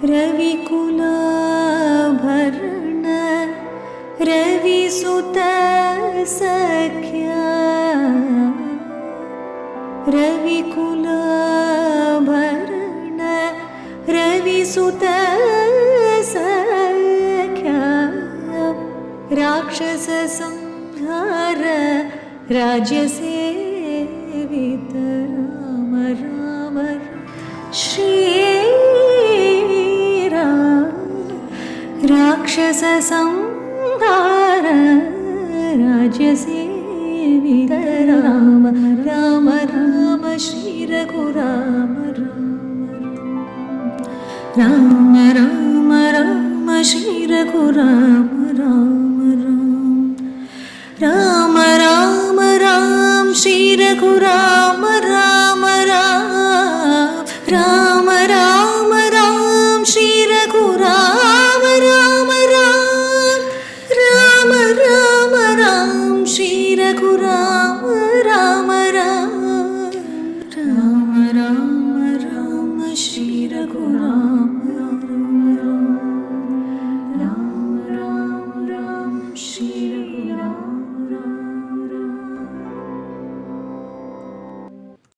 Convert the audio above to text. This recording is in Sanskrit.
रविकुलाभरण रविसुत सख्या रविकुलाभरण रविसुत सख्या राक्षस संहार राज्यसेवित राम राम श्रीराम राक्षस संहार राज्यसेवित राम राम राम श्री रघुराम राम राम राम श्री रघुराम राम राम राम राम श्री रघुराम राम राम राम राम श्री रघुराम राम राम राम राम श्री रघुराम राम राम राम राम श्री रघुराम राम राम राम श्री